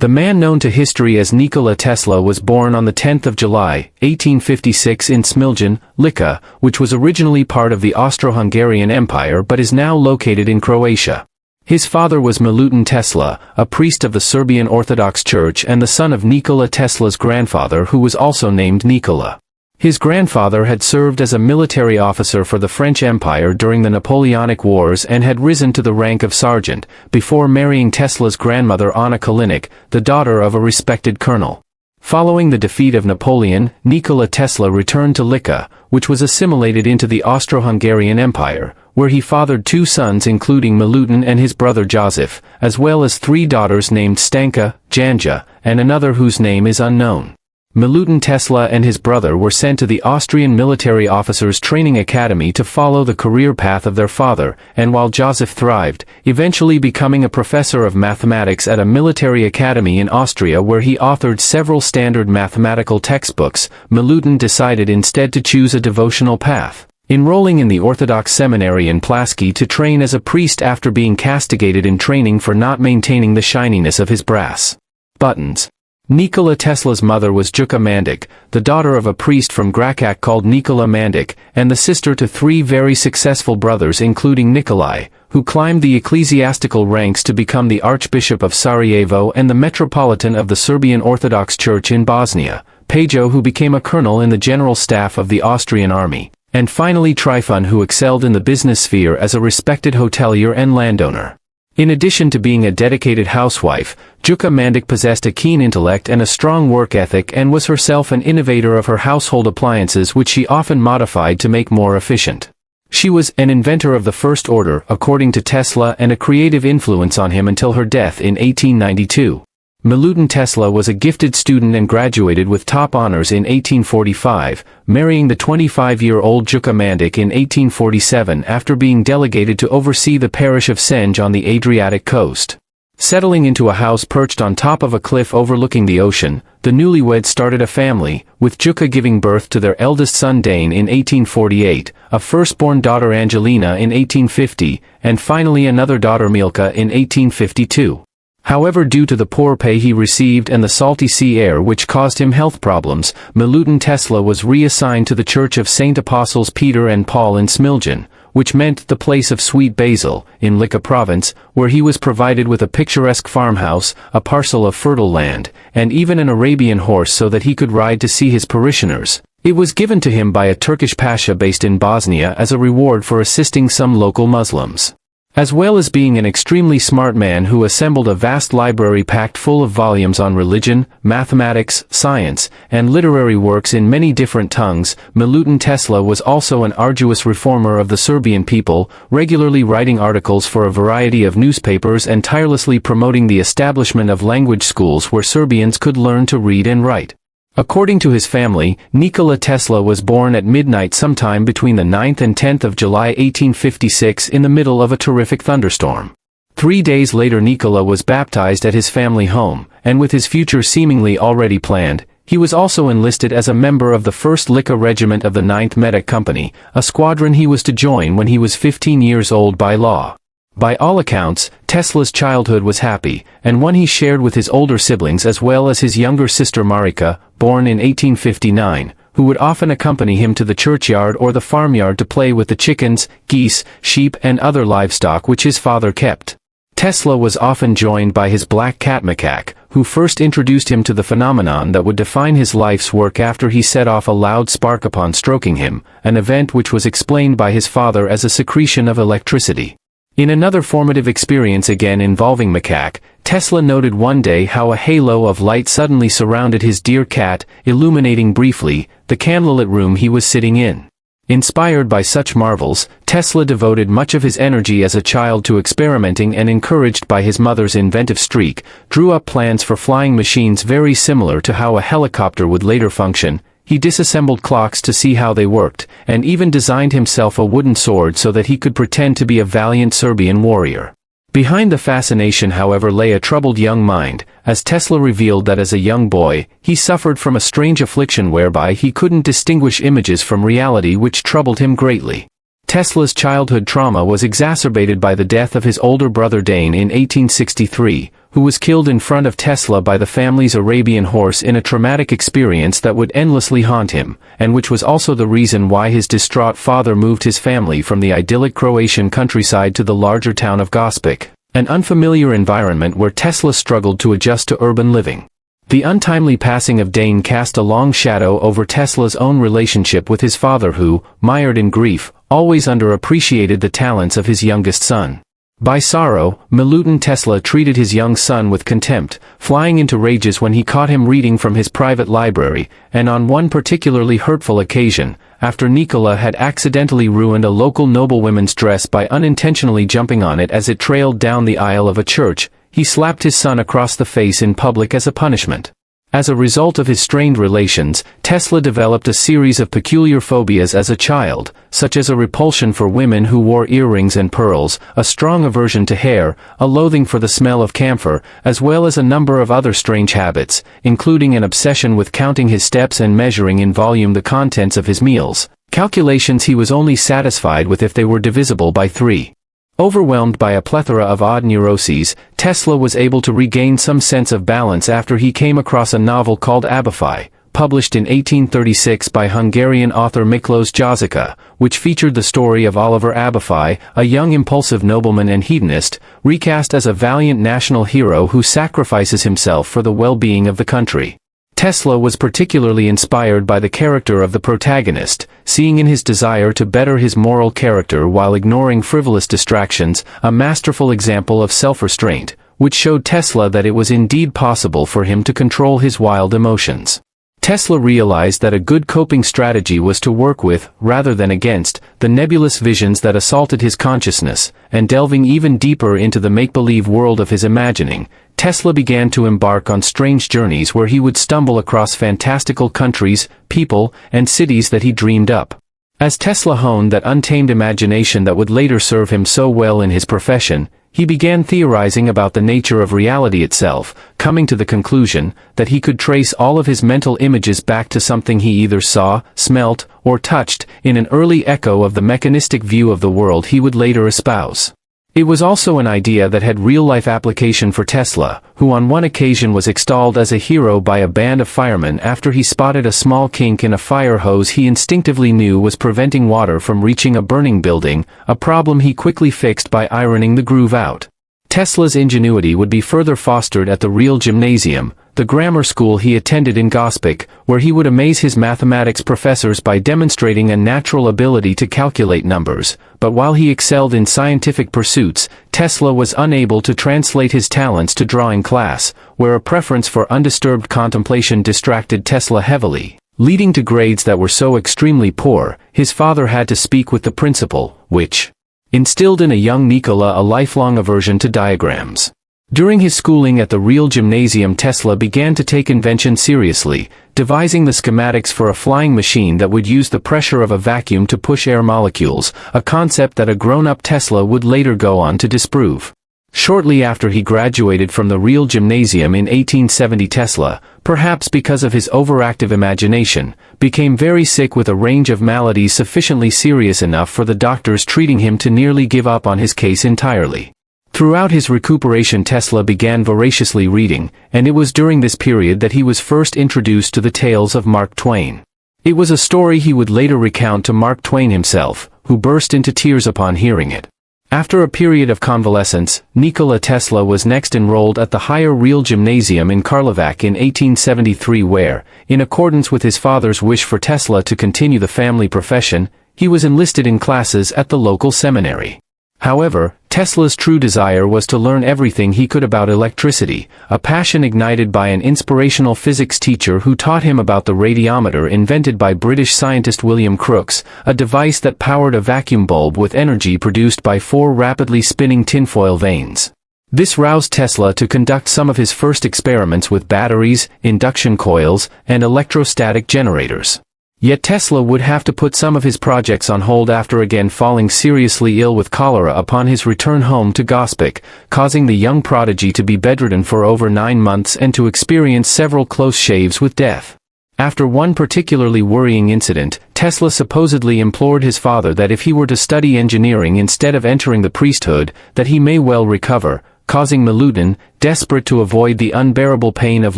The man known to history as Nikola Tesla was born on the 10th of July, 1856 in Smiljan, Lika, which was originally part of the Austro-Hungarian Empire but is now located in Croatia. His father was Milutin Tesla, a priest of the Serbian Orthodox Church and the son of Nikola Tesla's grandfather, who was also named Nikola. His grandfather had served as a military officer for the French Empire during the Napoleonic Wars and had risen to the rank of sergeant, before marrying Tesla's grandmother Anna Kalinic, the daughter of a respected colonel. Following the defeat of Napoleon, Nikola Tesla returned to Lika, which was assimilated into the Austro-Hungarian Empire, where he fathered two sons including Milutin and his brother Joseph, as well as three daughters named Stanka, Janja, and another whose name is unknown. Milutin Tesla and his brother were sent to the Austrian Military Officers Training Academy to follow the career path of their father, and while Joseph thrived, eventually becoming a professor of mathematics at a military academy in Austria where he authored several standard mathematical textbooks, Milutin decided instead to choose a devotional path, enrolling in the Orthodox seminary in Plasky to train as a priest after being castigated in training for not maintaining the shininess of his brass buttons. Nikola Tesla's mother was Juka Mandic, the daughter of a priest from Gračac called Nikola Mandic, and the sister to three very successful brothers including Nikolai, who climbed the ecclesiastical ranks to become the Archbishop of Sarajevo and the Metropolitan of the Serbian Orthodox Church in Bosnia, Pejo, who became a colonel in the general staff of the Austrian army, and finally Trifun, who excelled in the business sphere as a respected hotelier and landowner. In addition to being a dedicated housewife, Juka Mandic possessed a keen intellect and a strong work ethic and was herself an innovator of her household appliances, which she often modified to make more efficient. She was an inventor of the first order, according to Tesla, and a creative influence on him until her death in 1892. Milutin Tesla was a gifted student and graduated with top honors in 1845, marrying the 25-year-old Juka Mandic in 1847 after being delegated to oversee the parish of Senj on the Adriatic coast. Settling into a house perched on top of a cliff overlooking the ocean, the newlyweds started a family, with Juka giving birth to their eldest son Dane in 1848, a firstborn daughter Angelina in 1850, and finally another daughter Milka in 1852. However, due to the poor pay he received and the salty sea air which caused him health problems, Milutin Tesla was reassigned to the Church of St. Apostles Peter and Paul in Smiljan, which meant the place of sweet basil, in Lika province, where he was provided with a picturesque farmhouse, a parcel of fertile land, and even an Arabian horse so that he could ride to see his parishioners. It was given to him by a Turkish pasha based in Bosnia as a reward for assisting some local Muslims. As well as being an extremely smart man who assembled a vast library packed full of volumes on religion, mathematics, science, and literary works in many different tongues, Milutin Tesla was also an arduous reformer of the Serbian people, regularly writing articles for a variety of newspapers and tirelessly promoting the establishment of language schools where Serbians could learn to read and write. According to his family, Nikola Tesla was born at midnight sometime between the 9th and 10th of July 1856 in the middle of a terrific thunderstorm. 3 days later Nikola was baptized at his family home, and with his future seemingly already planned, he was also enlisted as a member of the 1st Lika Regiment of the 9th Medak Company, a squadron he was to join when he was 15 years old by law. By all accounts, Tesla's childhood was happy, and one he shared with his older siblings as well as his younger sister Marika, born in 1859, who would often accompany him to the churchyard or the farmyard to play with the chickens, geese, sheep and other livestock which his father kept. Tesla was often joined by his black cat Macaque, who first introduced him to the phenomenon that would define his life's work after he set off a loud spark upon stroking him, an event which was explained by his father as a secretion of electricity. In another formative experience again involving Macaque, Tesla noted one day how a halo of light suddenly surrounded his dear cat, illuminating briefly the candlelit room he was sitting in. Inspired by such marvels, Tesla devoted much of his energy as a child to experimenting and encouraged by his mother's inventive streak, drew up plans for flying machines very similar to how a helicopter would later function. He disassembled clocks to see how they worked, and even designed himself a wooden sword so that he could pretend to be a valiant Serbian warrior. Behind the fascination, however, lay a troubled young mind, as Tesla revealed that as a young boy, he suffered from a strange affliction whereby he couldn't distinguish images from reality, which troubled him greatly. Tesla's childhood trauma was exacerbated by the death of his older brother Dane in 1863, who was killed in front of Tesla by the family's Arabian horse in a traumatic experience that would endlessly haunt him, and which was also the reason why his distraught father moved his family from the idyllic Croatian countryside to the larger town of Gospic, an unfamiliar environment where Tesla struggled to adjust to urban living. The untimely passing of Dane cast a long shadow over Tesla's own relationship with his father who, mired in grief, always underappreciated the talents of his youngest son. By sorrow, Milutin Tesla treated his young son with contempt, flying into rages when he caught him reading from his private library, and on one particularly hurtful occasion, after Nikola had accidentally ruined a local noblewoman's dress by unintentionally jumping on it as it trailed down the aisle of a church, he slapped his son across the face in public as a punishment. As a result of his strained relations, Tesla developed a series of peculiar phobias as a child, such as a repulsion for women who wore earrings and pearls, a strong aversion to hair, a loathing for the smell of camphor, as well as a number of other strange habits, including an obsession with counting his steps and measuring in volume the contents of his meals, calculations he was only satisfied with if they were divisible by 3. Overwhelmed by a plethora of odd neuroses, Tesla was able to regain some sense of balance after he came across a novel called Abafai, published in 1836 by Hungarian author Miklós Jazika, which featured the story of Oliver Abafai, a young impulsive nobleman and hedonist, recast as a valiant national hero who sacrifices himself for the well-being of the country. Tesla was particularly inspired by the character of the protagonist, seeing in his desire to better his moral character while ignoring frivolous distractions, a masterful example of self-restraint, which showed Tesla that it was indeed possible for him to control his wild emotions. Tesla realized that a good coping strategy was to work with, rather than against, the nebulous visions that assaulted his consciousness, and delving even deeper into the make-believe world of his imagining, Tesla began to embark on strange journeys where he would stumble across fantastical countries, people, and cities that he dreamed up. As Tesla honed that untamed imagination that would later serve him so well in his profession, he began theorizing about the nature of reality itself, coming to the conclusion that he could trace all of his mental images back to something he either saw, smelt, or touched, in an early echo of the mechanistic view of the world he would later espouse. It was also an idea that had real-life application for Tesla, who on one occasion was extolled as a hero by a band of firemen after he spotted a small kink in a fire hose he instinctively knew was preventing water from reaching a burning building, a problem he quickly fixed by ironing the groove out. Tesla's ingenuity would be further fostered at the Real Gymnasium, the grammar school he attended in Gospic, where he would amaze his mathematics professors by demonstrating a natural ability to calculate numbers, but while he excelled in scientific pursuits, Tesla was unable to translate his talents to drawing class, where a preference for undisturbed contemplation distracted Tesla heavily. Leading to grades that were so extremely poor, his father had to speak with the principal, which instilled in a young Nikola a lifelong aversion to diagrams. During his schooling at the Real Gymnasium, Tesla began to take invention seriously, devising the schematics for a flying machine that would use the pressure of a vacuum to push air molecules, a concept that a grown-up Tesla would later go on to disprove. Shortly after he graduated from the Real Gymnasium in 1870, Tesla, perhaps because of his overactive imagination, became very sick with a range of maladies sufficiently serious enough for the doctors treating him to nearly give up on his case entirely. Throughout his recuperation, Tesla began voraciously reading, and it was during this period that he was first introduced to the tales of Mark Twain. It was a story he would later recount to Mark Twain himself, who burst into tears upon hearing it. After a period of convalescence, Nikola Tesla was next enrolled at the Higher Real Gymnasium in Karlovac in 1873 where, in accordance with his father's wish for Tesla to continue the family profession, he was enlisted in classes at the local seminary. However, Tesla's true desire was to learn everything he could about electricity, a passion ignited by an inspirational physics teacher who taught him about the radiometer invented by British scientist William Crookes, a device that powered a vacuum bulb with energy produced by 4 rapidly spinning tinfoil vanes. This roused Tesla to conduct some of his first experiments with batteries, induction coils, and electrostatic generators. Yet Tesla would have to put some of his projects on hold after again falling seriously ill with cholera upon his return home to Gospic, causing the young prodigy to be bedridden for over 9 months and to experience several close shaves with death. After one particularly worrying incident, Tesla supposedly implored his father that if he were to study engineering instead of entering the priesthood, that he may well recover, causing Milutin, desperate to avoid the unbearable pain of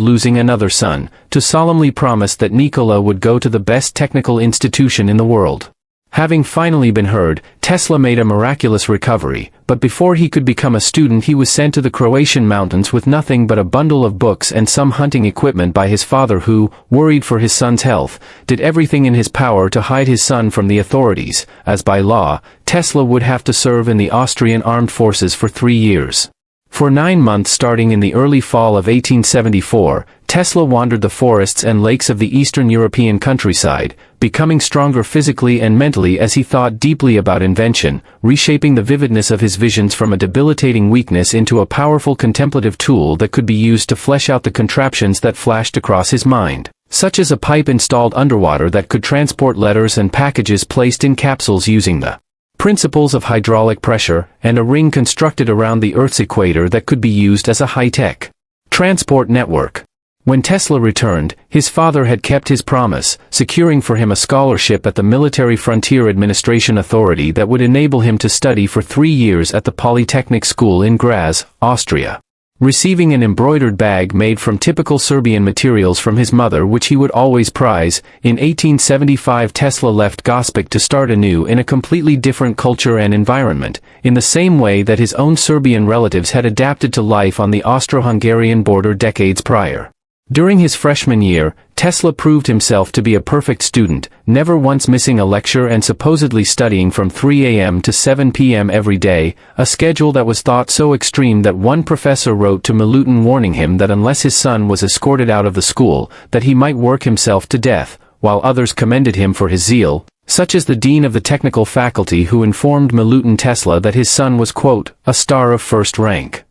losing another son, to solemnly promise that Nikola would go to the best technical institution in the world. Having finally been heard, Tesla made a miraculous recovery, but before he could become a student he was sent to the Croatian mountains with nothing but a bundle of books and some hunting equipment by his father who, worried for his son's health, did everything in his power to hide his son from the authorities, as by law, Tesla would have to serve in the Austrian armed forces for 3 years. For 9 months starting in the early fall of 1874, Tesla wandered the forests and lakes of the Eastern European countryside, becoming stronger physically and mentally as he thought deeply about invention, reshaping the vividness of his visions from a debilitating weakness into a powerful contemplative tool that could be used to flesh out the contraptions that flashed across his mind, such as a pipe installed underwater that could transport letters and packages placed in capsules using the principles of hydraulic pressure, and a ring constructed around the Earth's equator that could be used as a high-tech transport network. When Tesla returned, his father had kept his promise, securing for him a scholarship at the Military Frontier Administration Authority that would enable him to study for 3 years at the Polytechnic School in Graz, Austria. Receiving an embroidered bag made from typical Serbian materials from his mother which he would always prize, in 1875 Tesla left Gospic to start anew in a completely different culture and environment, in the same way that his own Serbian relatives had adapted to life on the Austro-Hungarian border decades prior. During his freshman year, Tesla proved himself to be a perfect student, never once missing a lecture and supposedly studying from 3 a.m. to 7 p.m. every day, a schedule that was thought so extreme that one professor wrote to Milutin warning him that unless his son was escorted out of the school, that he might work himself to death, while others commended him for his zeal, such as the dean of the technical faculty who informed Milutin Tesla that his son was, quote, a star of first rank.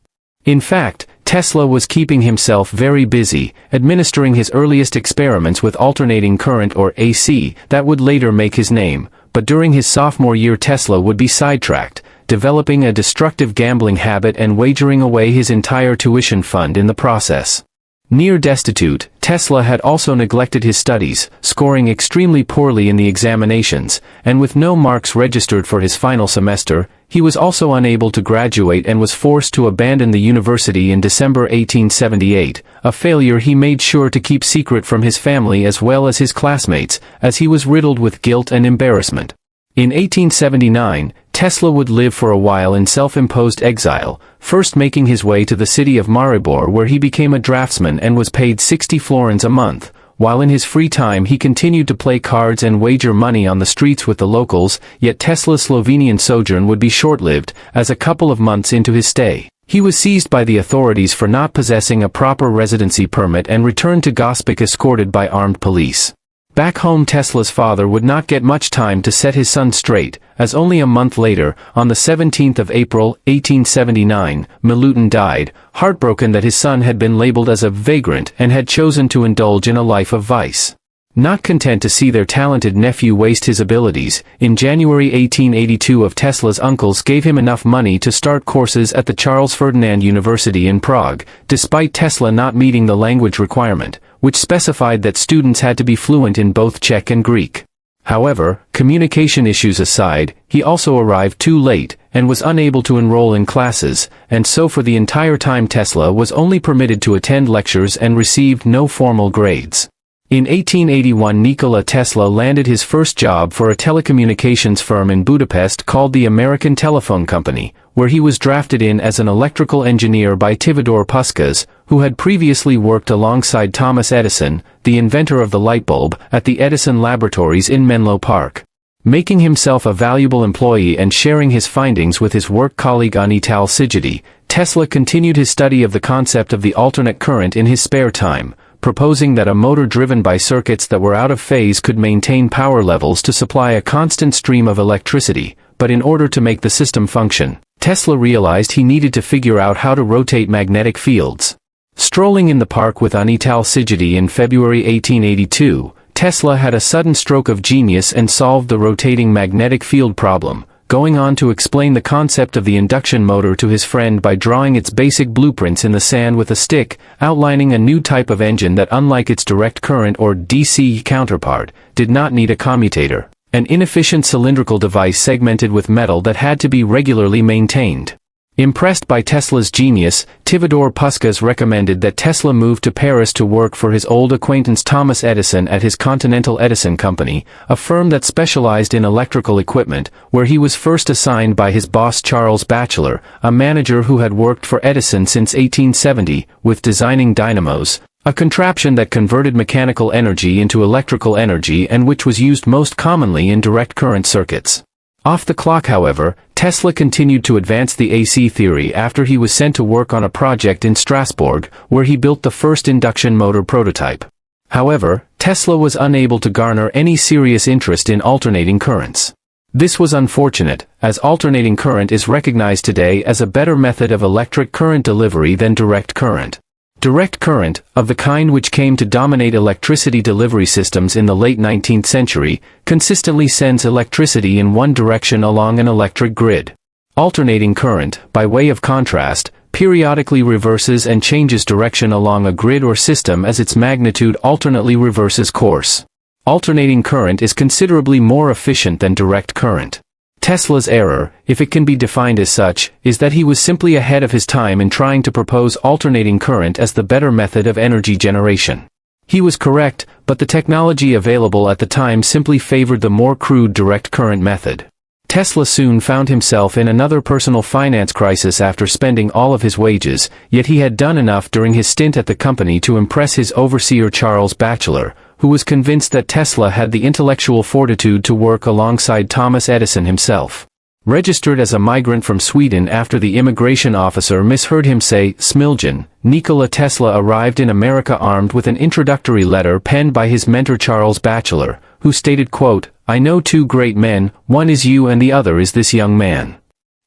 In fact, Tesla was keeping himself very busy, administering his earliest experiments with alternating current or AC, that would later make his name, but during his sophomore year Tesla would be sidetracked, developing a destructive gambling habit and wagering away his entire tuition fund in the process. Near destitute, Tesla had also neglected his studies, scoring extremely poorly in the examinations, and with no marks registered for his final semester, he was also unable to graduate and was forced to abandon the university in December 1878, a failure he made sure to keep secret from his family as well as his classmates, as he was riddled with guilt and embarrassment. In 1879, Tesla would live for a while in self-imposed exile, first making his way to the city of Maribor where he became a draftsman and was paid 60 florins a month, while in his free time he continued to play cards and wager money on the streets with the locals, yet Tesla's Slovenian sojourn would be short-lived, as a couple of months into his stay, he was seized by the authorities for not possessing a proper residency permit and returned to Gospic escorted by armed police. Back home Tesla's father would not get much time to set his son straight, as only a month later, on the 17th of April, 1879, Milutin died, heartbroken that his son had been labeled as a vagrant and had chosen to indulge in a life of vice. Not content to see their talented nephew waste his abilities, in January 1882 of Tesla's uncles gave him enough money to start courses at the Charles Ferdinand University in Prague, despite Tesla not meeting the language requirement, which specified that students had to be fluent in both Czech and Greek. However, communication issues aside, he also arrived too late, and was unable to enroll in classes, and so for the entire time Tesla was only permitted to attend lectures and received no formal grades. In 1881 Nikola Tesla landed his first job for a telecommunications firm in Budapest called the American Telephone Company, where he was drafted in as an electrical engineer by Tivador Puskas, who had previously worked alongside Thomas Edison, the inventor of the light bulb, at the Edison Laboratories in Menlo Park. Making himself a valuable employee and sharing his findings with his work colleague Anital Sigeti, Tesla continued his study of the concept of the alternate current in his spare time, proposing that a motor driven by circuits that were out of phase could maintain power levels to supply a constant stream of electricity, but in order to make the system function, Tesla realized he needed to figure out how to rotate magnetic fields. Strolling in the park with Anital Sigeti in February 1882, Tesla had a sudden stroke of genius and solved the rotating magnetic field problem, going on to explain the concept of the induction motor to his friend by drawing its basic blueprints in the sand with a stick, outlining a new type of engine that, unlike its direct current or DC counterpart, did not need a commutator, an inefficient cylindrical device segmented with metal that had to be regularly maintained. Impressed by Tesla's genius, Tivador Puskás recommended that Tesla move to Paris to work for his old acquaintance Thomas Edison at his Continental Edison Company, a firm that specialized in electrical equipment, where he was first assigned by his boss Charles Batchelor, a manager who had worked for Edison since 1870, with designing dynamos, a contraption that converted mechanical energy into electrical energy and which was used most commonly in direct current circuits. Off the clock, however, Tesla continued to advance the AC theory after he was sent to work on a project in Strasbourg, where he built the first induction motor prototype. However, Tesla was unable to garner any serious interest in alternating currents. This was unfortunate, as alternating current is recognized today as a better method of electric current delivery than direct current. Direct current, of the kind which came to dominate electricity delivery systems in the late 19th century, consistently sends electricity in one direction along an electric grid. Alternating current, by way of contrast, periodically reverses and changes direction along a grid or system as its magnitude alternately reverses course. Alternating current is considerably more efficient than direct current. Tesla's error, if it can be defined as such, is that he was simply ahead of his time in trying to propose alternating current as the better method of energy generation. He was correct, but the technology available at the time simply favored the more crude direct current method. Tesla soon found himself in another personal finance crisis after spending all of his wages, yet he had done enough during his stint at the company to impress his overseer Charles Batchelor, who was convinced that Tesla had the intellectual fortitude to work alongside Thomas Edison himself. Registered as a migrant from Sweden after the immigration officer misheard him say Smiljan, Nikola Tesla arrived in America armed with an introductory letter penned by his mentor Charles Batchelor, who stated, quote, "I know two great men, one is you and the other is this young man."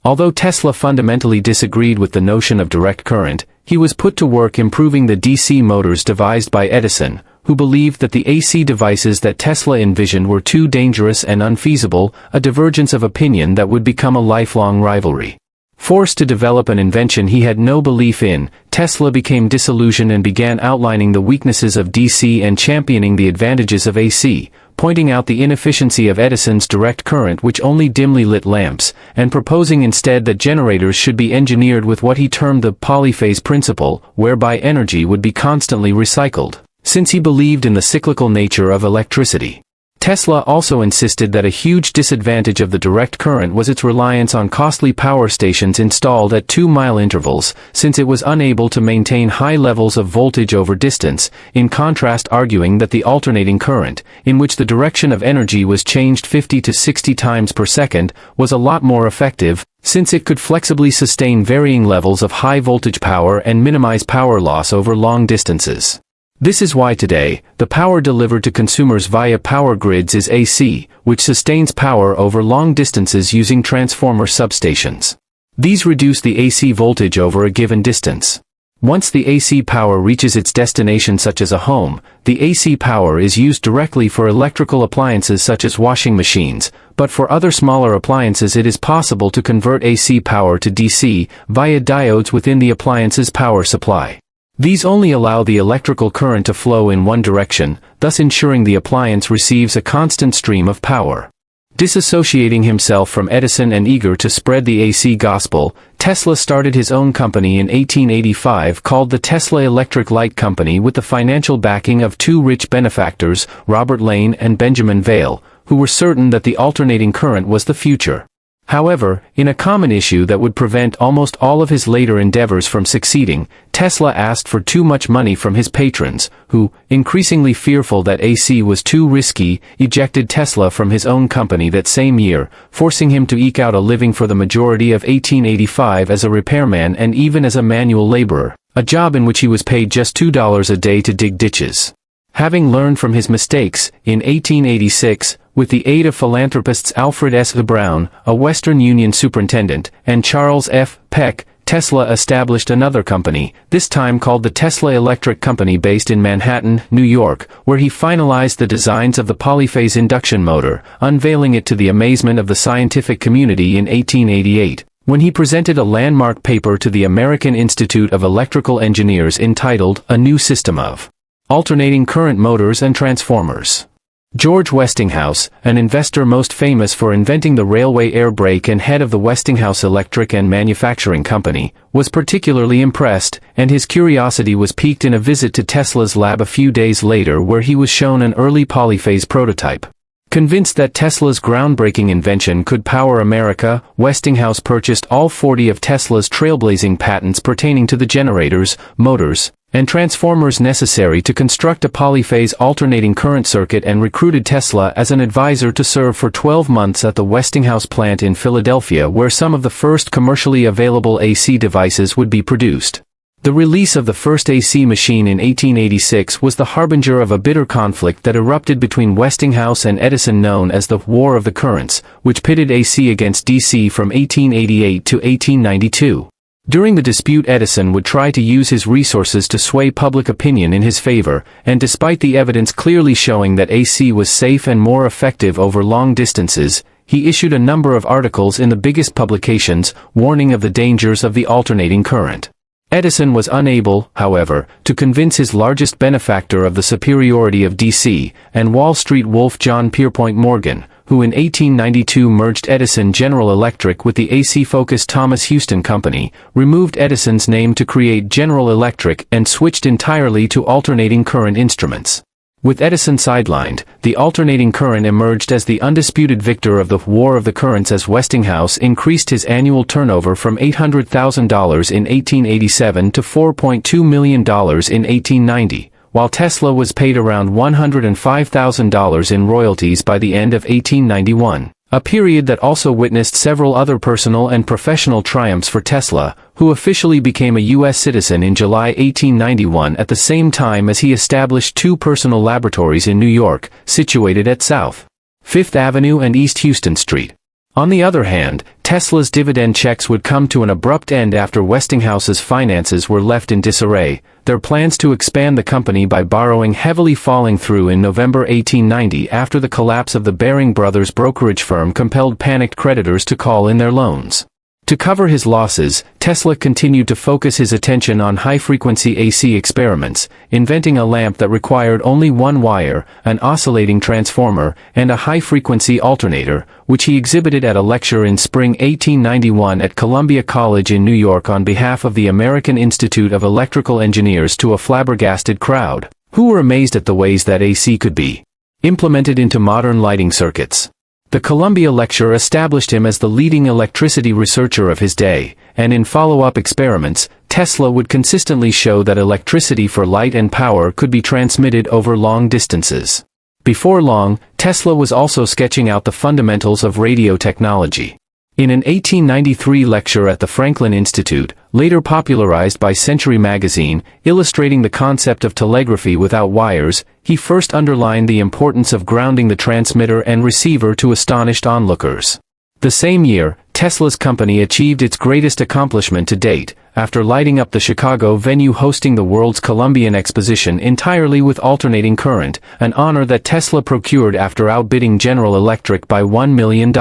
Although Tesla fundamentally disagreed with the notion of direct current, he was put to work improving the DC motors devised by Edison, who believed that the AC devices that Tesla envisioned were too dangerous and unfeasible, a divergence of opinion that would become a lifelong rivalry. Forced to develop an invention he had no belief in, Tesla became disillusioned and began outlining the weaknesses of DC and championing the advantages of AC, pointing out the inefficiency of Edison's direct current which only dimly lit lamps, and proposing instead that generators should be engineered with what he termed the polyphase principle, whereby energy would be constantly recycled, since he believed in the cyclical nature of electricity. Tesla also insisted that a huge disadvantage of the direct current was its reliance on costly power stations installed at 2-mile intervals, since it was unable to maintain high levels of voltage over distance, in contrast arguing that the alternating current, in which the direction of energy was changed 50 to 60 times per second, was a lot more effective, since it could flexibly sustain varying levels of high voltage power and minimize power loss over long distances. This is why today, the power delivered to consumers via power grids is AC, which sustains power over long distances using transformer substations. These reduce the AC voltage over a given distance. Once the AC power reaches its destination such as a home, the AC power is used directly for electrical appliances such as washing machines, but for other smaller appliances it is possible to convert AC power to DC via diodes within the appliance's power supply. These only allow the electrical current to flow in one direction, thus ensuring the appliance receives a constant stream of power. Disassociating himself from Edison and eager to spread the AC gospel, Tesla started his own company in 1885 called the Tesla Electric Light Company with the financial backing of two rich benefactors, Robert Lane and Benjamin Vail, who were certain that the alternating current was the future. However, in a common issue that would prevent almost all of his later endeavors from succeeding, Tesla asked for too much money from his patrons, who, increasingly fearful that AC was too risky, ejected Tesla from his own company that same year, forcing him to eke out a living for the majority of 1885 as a repairman and even as a manual laborer, a job in which he was paid just $2 a day to dig ditches. Having learned from his mistakes, in 1886, with the aid of philanthropists Alfred S. Brown, a Western Union superintendent, and Charles F. Peck, Tesla established another company, this time called the Tesla Electric Company based in Manhattan, New York, where he finalized the designs of the polyphase induction motor, unveiling it to the amazement of the scientific community in 1888, when he presented a landmark paper to the American Institute of Electrical Engineers entitled A New System of Alternating Current Motors and Transformers. George Westinghouse, an investor most famous for inventing the railway air brake and head of the Westinghouse Electric and Manufacturing Company, was particularly impressed, and his curiosity was piqued in a visit to Tesla's lab a few days later where he was shown an early polyphase prototype. Convinced that Tesla's groundbreaking invention could power America, Westinghouse purchased all 40 of Tesla's trailblazing patents pertaining to the generators, motors, and transformers necessary to construct a polyphase alternating current circuit and recruited Tesla as an advisor to serve for 12 months at the Westinghouse plant in Philadelphia where some of the first commercially available AC devices would be produced. The release of the first AC machine in 1886 was the harbinger of a bitter conflict that erupted between Westinghouse and Edison known as the War of the Currents, which pitted AC against DC from 1888 to 1892. During the dispute, Edison would try to use his resources to sway public opinion in his favor, and despite the evidence clearly showing that AC was safe and more effective over long distances, he issued a number of articles in the biggest publications, warning of the dangers of the alternating current. Edison was unable, however, to convince his largest benefactor of the superiority of DC, and Wall Street wolf John Pierpont Morgan, who in 1892 merged Edison General Electric with the AC-focused Thomas Houston Company, removed Edison's name to create General Electric and switched entirely to alternating current instruments. With Edison sidelined, the alternating current emerged as the undisputed victor of the War of the Currents as Westinghouse increased his annual turnover from $800,000 in 1887 to $4.2 million in 1890, while Tesla was paid around $105,000 in royalties by the end of 1891. A period that also witnessed several other personal and professional triumphs for Tesla, who officially became a U.S. citizen in July 1891 at the same time as he established two personal laboratories in New York, situated at South 5th Avenue and East Houston Street. On the other hand, Tesla's dividend checks would come to an abrupt end after Westinghouse's finances were left in disarray, their plans to expand the company by borrowing heavily falling through in November 1890 after the collapse of the Baring Brothers brokerage firm compelled panicked creditors to call in their loans. To cover his losses, Tesla continued to focus his attention on high-frequency AC experiments, inventing a lamp that required only one wire, an oscillating transformer, and a high-frequency alternator, which he exhibited at a lecture in spring 1891 at Columbia College in New York on behalf of the American Institute of Electrical Engineers to a flabbergasted crowd, who were amazed at the ways that AC could be implemented into modern lighting circuits. The Columbia lecture established him as the leading electricity researcher of his day, and in follow-up experiments, Tesla would consistently show that electricity for light and power could be transmitted over long distances. Before long, Tesla was also sketching out the fundamentals of radio technology. In an 1893 lecture at the Franklin Institute, later popularized by Century magazine, illustrating the concept of telegraphy without wires, he first underlined the importance of grounding the transmitter and receiver to astonished onlookers. The same year, Tesla's company achieved its greatest accomplishment to date, after lighting up the Chicago venue hosting the world's Columbian Exposition entirely with alternating current, an honor that Tesla procured after outbidding General Electric by $1 million.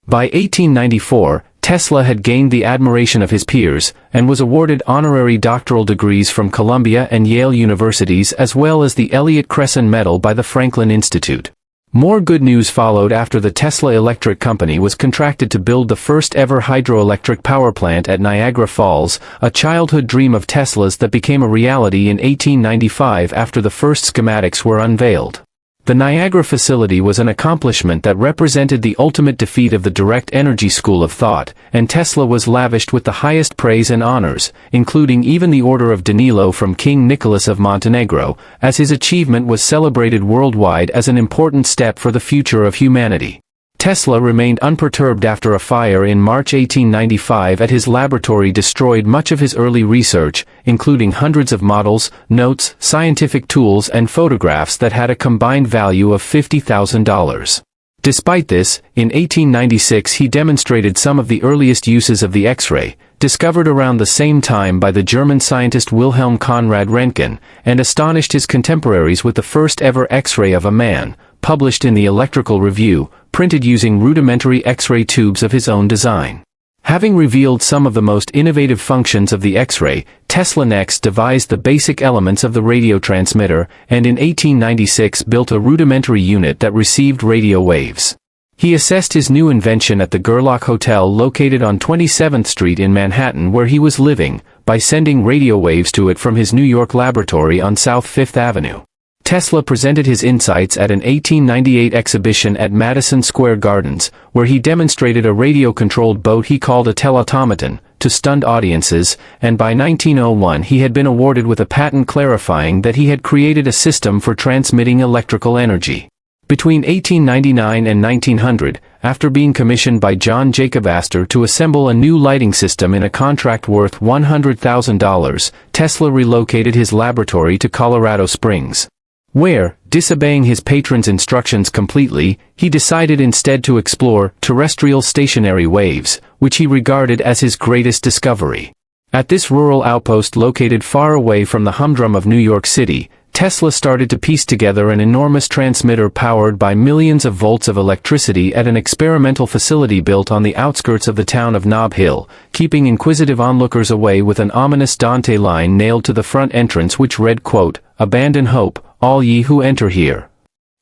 By 1894, Tesla had gained the admiration of his peers, and was awarded honorary doctoral degrees from Columbia and Yale universities as well as the Elliott Cresson Medal by the Franklin Institute. More good news followed after the Tesla Electric Company was contracted to build the first ever hydroelectric power plant at Niagara Falls, a childhood dream of Tesla's that became a reality in 1895 after the first schematics were unveiled. The Niagara facility was an accomplishment that represented the ultimate defeat of the direct energy school of thought, and Tesla was lavished with the highest praise and honors, including even the Order of Danilo from King Nicholas of Montenegro, as his achievement was celebrated worldwide as an important step for the future of humanity. Tesla remained unperturbed after a fire in March 1895 at his laboratory destroyed much of his early research, including hundreds of models, notes, scientific tools and photographs that had a combined value of $50,000. Despite this, in 1896 he demonstrated some of the earliest uses of the X-ray, discovered around the same time by the German scientist Wilhelm Conrad Röntgen, and astonished his contemporaries with the first ever X-ray of a man, published in the Electrical Review, printed using rudimentary X-ray tubes of his own design. Having revealed some of the most innovative functions of the X-ray, Tesla next devised the basic elements of the radio transmitter, and in 1896 built a rudimentary unit that received radio waves. He assessed his new invention at the Gerlach Hotel located on 27th Street in Manhattan where he was living, by sending radio waves to it from his New York laboratory on South Fifth Avenue. Tesla presented his insights at an 1898 exhibition at Madison Square Gardens, where he demonstrated a radio-controlled boat he called a telautomaton, to stunned audiences, and by 1901 he had been awarded with a patent clarifying that he had created a system for transmitting electrical energy. Between 1899 and 1900, after being commissioned by John Jacob Astor to assemble a new lighting system in a contract worth $100,000, Tesla relocated his laboratory to Colorado Springs, where, disobeying his patron's instructions completely, he decided instead to explore terrestrial stationary waves, which he regarded as his greatest discovery. At this rural outpost located far away from the humdrum of New York City, Tesla started to piece together an enormous transmitter powered by millions of volts of electricity at an experimental facility built on the outskirts of the town of Nob Hill, keeping inquisitive onlookers away with an ominous Dante line nailed to the front entrance which read, quote, "Abandon hope, all ye who enter here."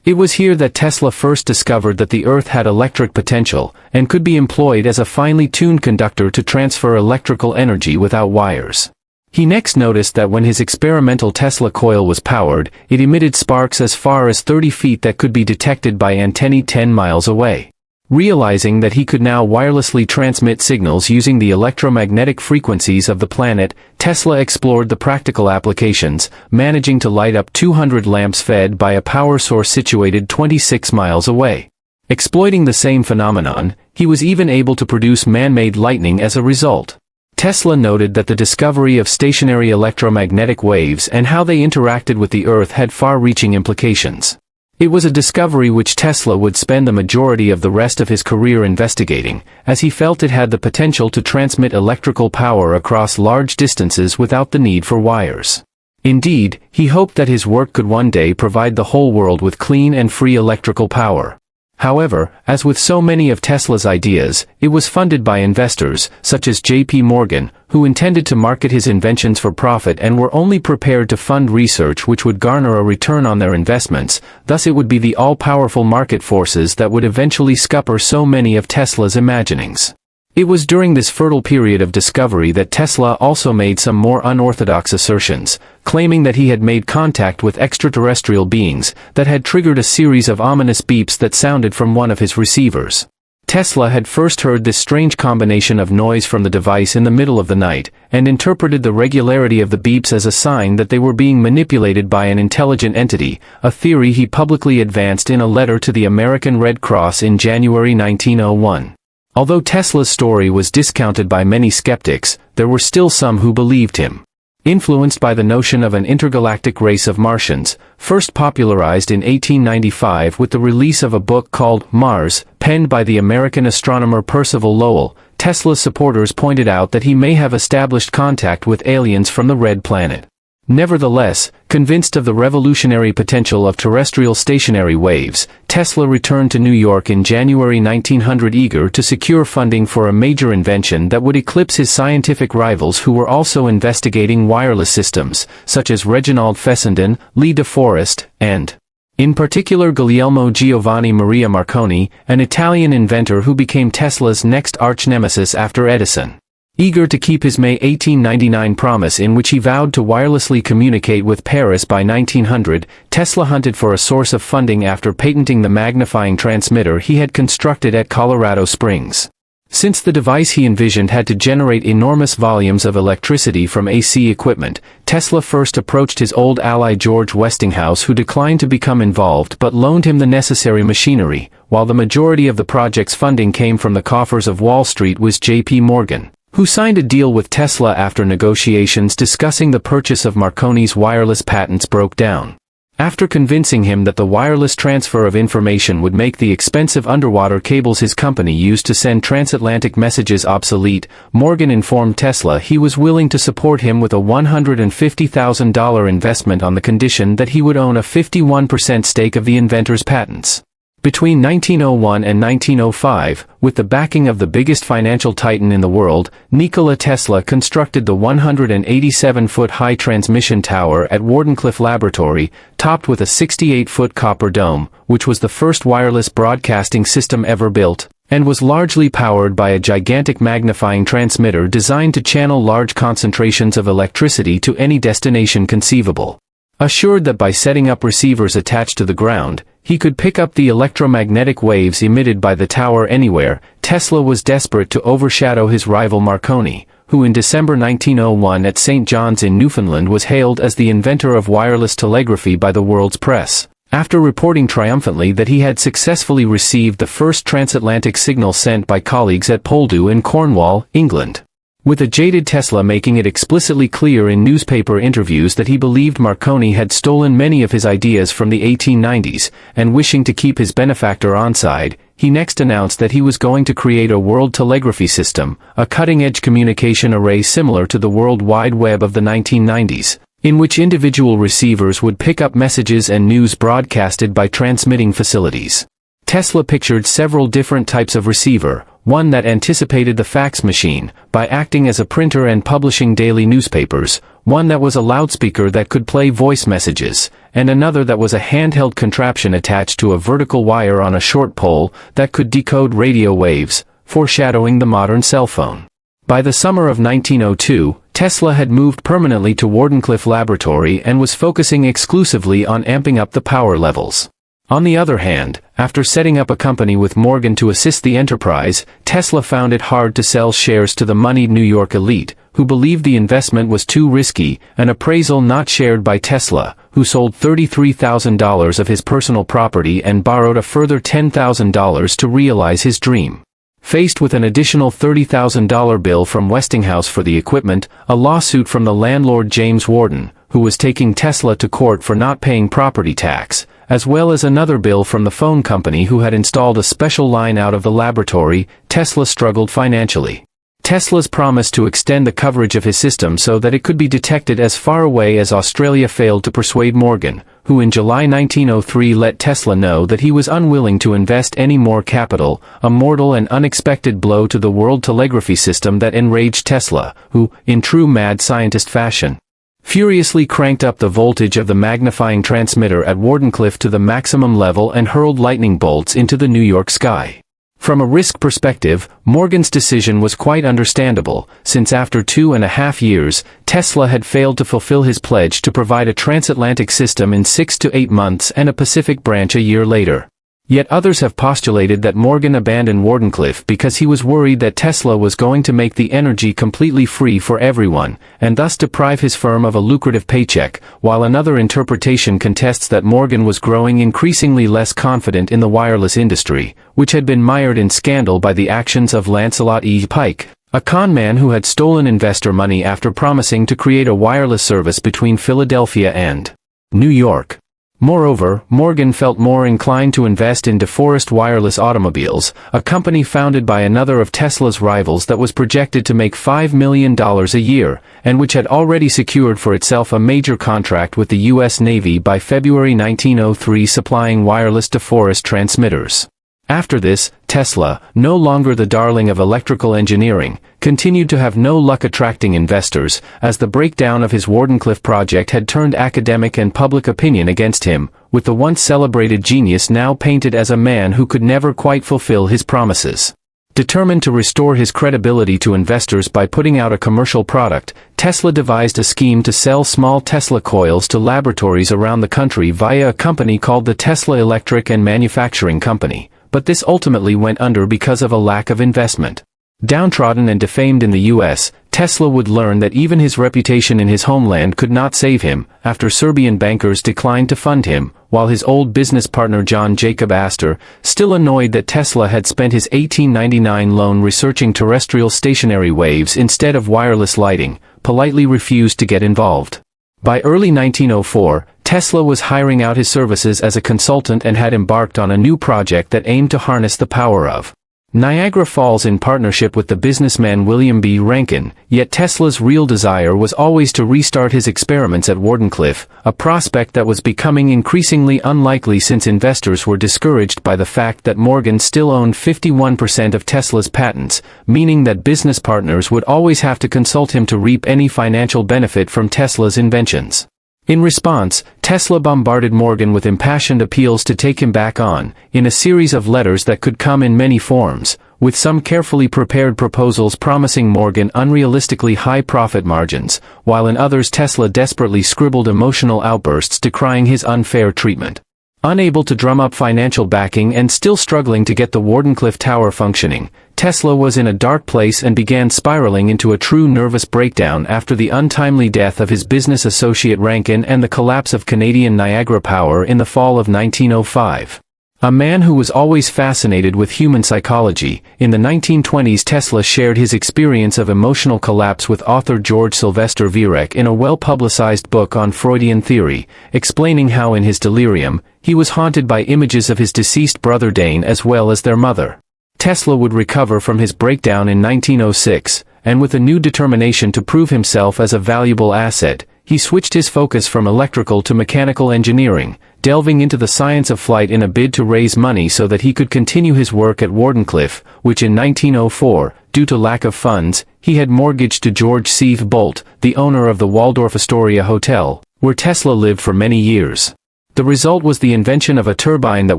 It was here that Tesla first discovered that the Earth had electric potential, and could be employed as a finely tuned conductor to transfer electrical energy without wires. He next noticed that when his experimental Tesla coil was powered, it emitted sparks as far as 30 feet that could be detected by antennae 10 miles away. Realizing that he could now wirelessly transmit signals using the electromagnetic frequencies of the planet, Tesla explored the practical applications, managing to light up 200 lamps fed by a power source situated 26 miles away. Exploiting the same phenomenon, he was even able to produce man-made lightning as a result. Tesla noted that the discovery of stationary electromagnetic waves and how they interacted with the Earth had far-reaching implications. It was a discovery which Tesla would spend the majority of the rest of his career investigating, as he felt it had the potential to transmit electrical power across large distances without the need for wires. Indeed, he hoped that his work could one day provide the whole world with clean and free electrical power. However, as with so many of Tesla's ideas, it was funded by investors, such as J.P. Morgan, who intended to market his inventions for profit and were only prepared to fund research which would garner a return on their investments. Thus it would be the all-powerful market forces that would eventually scupper so many of Tesla's imaginings. It was during this fertile period of discovery that Tesla also made some more unorthodox assertions, claiming that he had made contact with extraterrestrial beings that had triggered a series of ominous beeps that sounded from one of his receivers. Tesla had first heard this strange combination of noise from the device in the middle of the night, and interpreted the regularity of the beeps as a sign that they were being manipulated by an intelligent entity, a theory he publicly advanced in a letter to the American Red Cross in January 1901. Although Tesla's story was discounted by many skeptics, there were still some who believed him. Influenced by the notion of an intergalactic race of Martians, first popularized in 1895 with the release of a book called Mars, penned by the American astronomer Percival Lowell, Tesla's supporters pointed out that he may have established contact with aliens from the Red Planet. Nevertheless, convinced of the revolutionary potential of terrestrial stationary waves, Tesla returned to New York in January 1900 eager to secure funding for a major invention that would eclipse his scientific rivals who were also investigating wireless systems, such as Reginald Fessenden, Lee de Forest, and, in particular, Guglielmo Giovanni Maria Marconi, an Italian inventor who became Tesla's next arch-nemesis after Edison. Eager to keep his May 1899 promise in which he vowed to wirelessly communicate with Paris by 1900, Tesla hunted for a source of funding after patenting the magnifying transmitter he had constructed at Colorado Springs. Since the device he envisioned had to generate enormous volumes of electricity from AC equipment, Tesla first approached his old ally George Westinghouse, who declined to become involved but loaned him the necessary machinery, while the majority of the project's funding came from the coffers of Wall Street was J.P. Morgan, who signed a deal with Tesla after negotiations discussing the purchase of Marconi's wireless patents broke down. After convincing him that the wireless transfer of information would make the expensive underwater cables his company used to send transatlantic messages obsolete, Morgan informed Tesla he was willing to support him with a $150,000 investment on the condition that he would own a 51% stake of the inventor's patents. Between 1901 and 1905, with the backing of the biggest financial titan in the world, Nikola Tesla constructed the 187-foot-high transmission tower at Wardenclyffe Laboratory, topped with a 68-foot copper dome, which was the first wireless broadcasting system ever built, and was largely powered by a gigantic magnifying transmitter designed to channel large concentrations of electricity to any destination conceivable. Assured that by setting up receivers attached to the ground, he could pick up the electromagnetic waves emitted by the tower anywhere, Tesla was desperate to overshadow his rival Marconi, who in December 1901 at St. John's in Newfoundland was hailed as the inventor of wireless telegraphy by the world's press, after reporting triumphantly that he had successfully received the first transatlantic signal sent by colleagues at Poldhu in Cornwall, England. With a jaded Tesla making it explicitly clear in newspaper interviews that he believed Marconi had stolen many of his ideas from the 1890s, and wishing to keep his benefactor onside, he next announced that he was going to create a world telegraphy system, a cutting-edge communication array similar to the World Wide Web of the 1990s, in which individual receivers would pick up messages and news broadcasted by transmitting facilities. Tesla pictured several different types of receiver, one that anticipated the fax machine, by acting as a printer and publishing daily newspapers, one that was a loudspeaker that could play voice messages, and another that was a handheld contraption attached to a vertical wire on a short pole that could decode radio waves, foreshadowing the modern cell phone. By the summer of 1902, Tesla had moved permanently to Wardenclyffe Laboratory and was focusing exclusively on amping up the power levels. On the other hand, after setting up a company with Morgan to assist the enterprise, Tesla found it hard to sell shares to the moneyed New York elite, who believed the investment was too risky, an appraisal not shared by Tesla, who sold $33,000 of his personal property and borrowed a further $10,000 to realize his dream. Faced with an additional $30,000 bill from Westinghouse for the equipment, a lawsuit from the landlord James Warden, who was taking Tesla to court for not paying property tax, as well as another bill from the phone company who had installed a special line out of the laboratory, Tesla struggled financially. Tesla's promise to extend the coverage of his system so that it could be detected as far away as Australia failed to persuade Morgan, who in July 1903 let Tesla know that he was unwilling to invest any more capital, a mortal and unexpected blow to the world telegraphy system that enraged Tesla, who, in true mad scientist fashion, furiously cranked up the voltage of the magnifying transmitter at Wardenclyffe to the maximum level and hurled lightning bolts into the New York sky. From a risk perspective, Morgan's decision was quite understandable, since after 2.5 years, Tesla had failed to fulfill his pledge to provide a transatlantic system in 6 to 8 months and a Pacific branch a year later. Yet others have postulated that Morgan abandoned Wardenclyffe because he was worried that Tesla was going to make the energy completely free for everyone, and thus deprive his firm of a lucrative paycheck, while another interpretation contests that Morgan was growing increasingly less confident in the wireless industry, which had been mired in scandal by the actions of Lancelot E. Pike, a con man who had stolen investor money after promising to create a wireless service between Philadelphia and New York. Moreover, Morgan felt more inclined to invest in DeForest Wireless Automobiles, a company founded by another of Tesla's rivals that was projected to make $5 million a year, and which had already secured for itself a major contract with the U.S. Navy by February 1903 supplying wireless DeForest transmitters. After this, Tesla, no longer the darling of electrical engineering, continued to have no luck attracting investors, as the breakdown of his Wardenclyffe project had turned academic and public opinion against him, with the once celebrated genius now painted as a man who could never quite fulfill his promises. Determined to restore his credibility to investors by putting out a commercial product, Tesla devised a scheme to sell small Tesla coils to laboratories around the country via a company called the Tesla Electric and Manufacturing Company, but this ultimately went under because of a lack of investment. Downtrodden and defamed in the U.S., Tesla would learn that even his reputation in his homeland could not save him, after Serbian bankers declined to fund him, while his old business partner John Jacob Astor, still annoyed that Tesla had spent his 1899 loan researching terrestrial stationary waves instead of wireless lighting, politely refused to get involved. By early 1904, Tesla was hiring out his services as a consultant and had embarked on a new project that aimed to harness the power of Niagara Falls in partnership with the businessman William B. Rankin, yet Tesla's real desire was always to restart his experiments at Wardenclyffe, a prospect that was becoming increasingly unlikely since investors were discouraged by the fact that Morgan still owned 51% of Tesla's patents, meaning that business partners would always have to consult him to reap any financial benefit from Tesla's inventions. In response, Tesla bombarded Morgan with impassioned appeals to take him back on, in a series of letters that could come in many forms, with some carefully prepared proposals promising Morgan unrealistically high profit margins, while in others Tesla desperately scribbled emotional outbursts decrying his unfair treatment. Unable to drum up financial backing and still struggling to get the Wardenclyffe Tower functioning, Tesla was in a dark place and began spiraling into a true nervous breakdown after the untimely death of his business associate Rankin and the collapse of Canadian Niagara Power in the fall of 1905. A man who was always fascinated with human psychology, in the 1920s Tesla shared his experience of emotional collapse with author George Sylvester Viereck in a well-publicized book on Freudian theory, explaining how in his delirium, he was haunted by images of his deceased brother Dane as well as their mother. Tesla would recover from his breakdown in 1906, and with a new determination to prove himself as a valuable asset, he switched his focus from electrical to mechanical engineering, delving into the science of flight in a bid to raise money so that he could continue his work at Wardenclyffe, which in 1904, due to lack of funds, he had mortgaged to George Seav Bolt, the owner of the Waldorf Astoria Hotel, where Tesla lived for many years. The result was the invention of a turbine that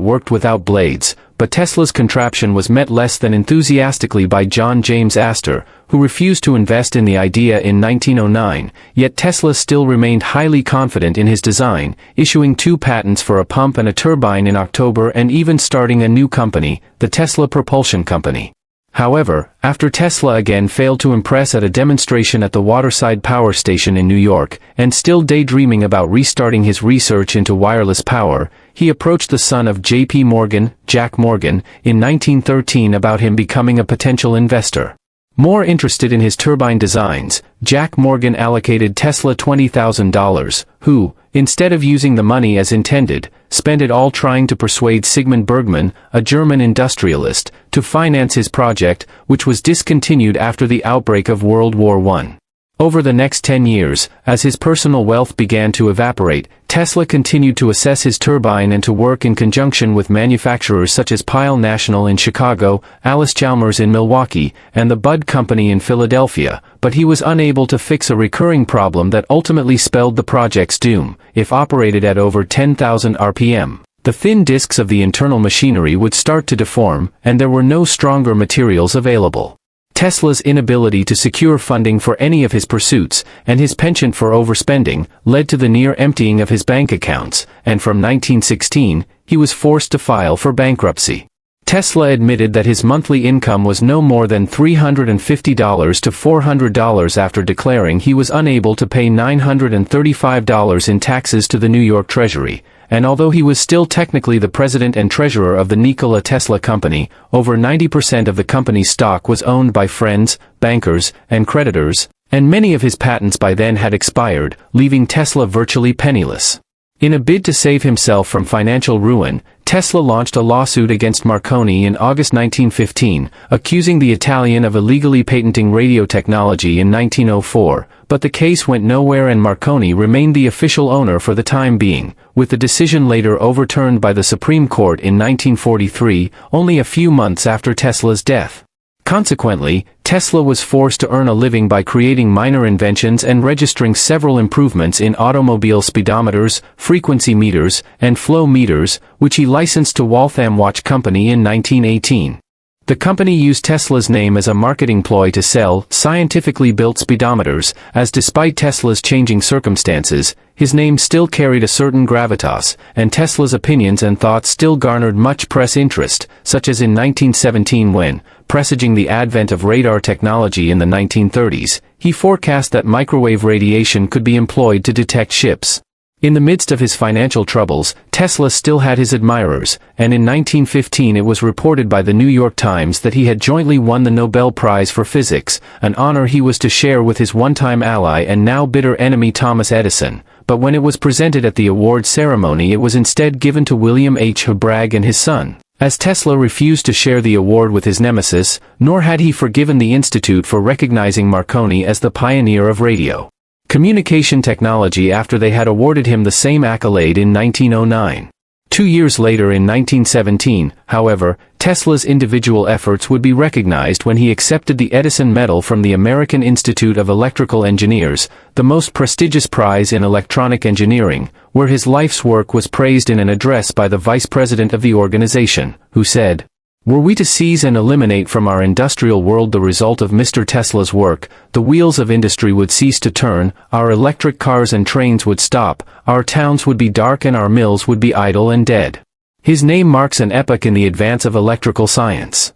worked without blades, but Tesla's contraption was met less than enthusiastically by John James Astor, who refused to invest in the idea in 1909, yet Tesla still remained highly confident in his design, issuing 2 patents for a pump and a turbine in October and even starting a new company, the Tesla Propulsion Company. However, after Tesla again failed to impress at a demonstration at the Waterside Power Station in New York, and still daydreaming about restarting his research into wireless power, he approached the son of J.P. Morgan, Jack Morgan, in 1913 about him becoming a potential investor. More interested in his turbine designs, Jack Morgan allocated Tesla $20,000, who, instead of using the money as intended, spent it all trying to persuade Sigmund Bergman, a German industrialist, to finance his project, which was discontinued after the outbreak of World War I. Over the next 10 years, as his personal wealth began to evaporate, Tesla continued to assess his turbine and to work in conjunction with manufacturers such as Pyle National in Chicago, Allis-Chalmers in Milwaukee, and the Budd Company in Philadelphia, but he was unable to fix a recurring problem that ultimately spelled the project's doom. If operated at over 10,000 RPM, the thin discs of the internal machinery would start to deform, and there were no stronger materials available. Tesla's inability to secure funding for any of his pursuits, and his penchant for overspending, led to the near emptying of his bank accounts, and from 1916, he was forced to file for bankruptcy. Tesla admitted that his monthly income was no more than $350 to $400 after declaring he was unable to pay $935 in taxes to the New York Treasury, and although he was still technically the president and treasurer of the Nikola Tesla Company, over 90% of the company's stock was owned by friends, bankers, and creditors, and many of his patents by then had expired, leaving Tesla virtually penniless. In a bid to save himself from financial ruin, Tesla launched a lawsuit against Marconi in August 1915, accusing the Italian of illegally patenting radio technology in 1904, but the case went nowhere and Marconi remained the official owner for the time being, with the decision later overturned by the Supreme Court in 1943, only a few months after Tesla's death. Consequently, Tesla was forced to earn a living by creating minor inventions and registering several improvements in automobile speedometers, frequency meters, and flow meters, which he licensed to Waltham Watch Company in 1918. The company used Tesla's name as a marketing ploy to sell scientifically built speedometers, as despite Tesla's changing circumstances, his name still carried a certain gravitas, and Tesla's opinions and thoughts still garnered much press interest, such as in 1917 when, presaging the advent of radar technology in the 1930s, he forecast that microwave radiation could be employed to detect ships. In the midst of his financial troubles, Tesla still had his admirers, and in 1915 it was reported by the New York Times that he had jointly won the Nobel Prize for Physics, an honor he was to share with his one-time ally and now bitter enemy Thomas Edison, but when it was presented at the award ceremony it was instead given to William H. Bragg and his son, as Tesla refused to share the award with his nemesis, nor had he forgiven the institute for recognizing Marconi as the pioneer of radio communication technology after they had awarded him the same accolade in 1909. 2 years later in 1917, however, Tesla's individual efforts would be recognized when he accepted the Edison Medal from the American Institute of Electrical Engineers, the most prestigious prize in electronic engineering, where his life's work was praised in an address by the vice president of the organization, who said, "Were we to seize and eliminate from our industrial world the result of Mr. Tesla's work, the wheels of industry would cease to turn, our electric cars and trains would stop, our towns would be dark and our mills would be idle and dead." His name marks an epoch in the advance of electrical science.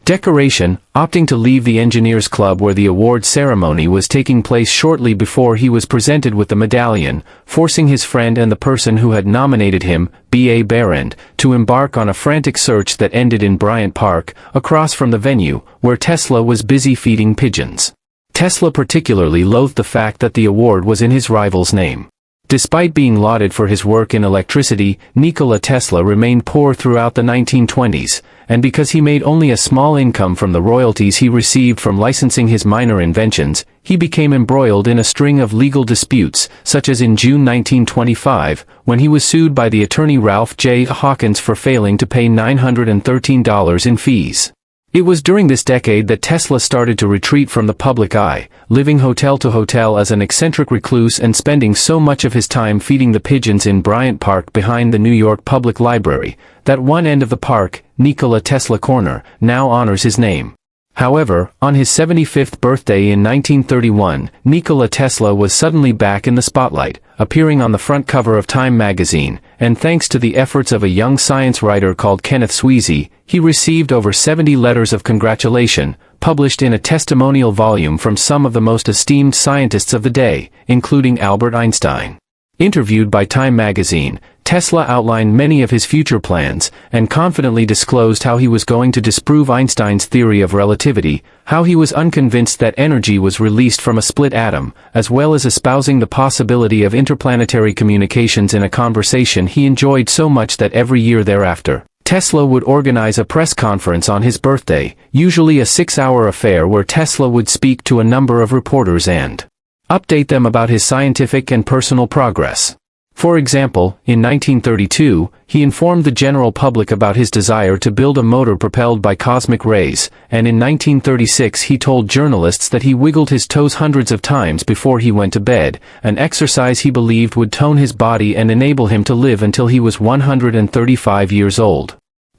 Decoration, opting to leave the Engineers Club where the award ceremony was taking place shortly before he was presented with the medallion, forcing his friend and the person who had nominated him, B.A. Barrand, to embark on a frantic search that ended in Bryant Park, across from the venue, where Tesla was busy feeding pigeons. Tesla particularly loathed the fact that the award was in his rival's name. Despite being lauded for his work in electricity, Nikola Tesla remained poor throughout the 1920s, and because he made only a small income from the royalties he received from licensing his minor inventions, he became embroiled in a string of legal disputes, such as in June 1925, when he was sued by the attorney Ralph J. Hawkins for failing to pay $913 in fees. It was during this decade that Tesla started to retreat from the public eye, living hotel to hotel as an eccentric recluse and spending so much of his time feeding the pigeons in Bryant Park behind the New York Public Library, that one end of the park, Nikola Tesla Corner, now honors his name. However, on his 75th birthday in 1931, Nikola Tesla was suddenly back in the spotlight, appearing on the front cover of Time magazine, and thanks to the efforts of a young science writer called Kenneth Sweezy, he received over 70 letters of congratulation, published in a testimonial volume from some of the most esteemed scientists of the day, including Albert Einstein. Interviewed by Time magazine, Tesla outlined many of his future plans, and confidently disclosed how he was going to disprove Einstein's theory of relativity, how he was unconvinced that energy was released from a split atom, as well as espousing the possibility of interplanetary communications in a conversation he enjoyed so much that every year thereafter, Tesla would organize a press conference on his birthday, usually a 6-hour affair where Tesla would speak to a number of reporters and update them about his scientific and personal progress. For example, in 1932, he informed the general public about his desire to build a motor propelled by cosmic rays, and in 1936 he told journalists that he wiggled his toes hundreds of times before he went to bed, an exercise he believed would tone his body and enable him to live until he was 135 years old.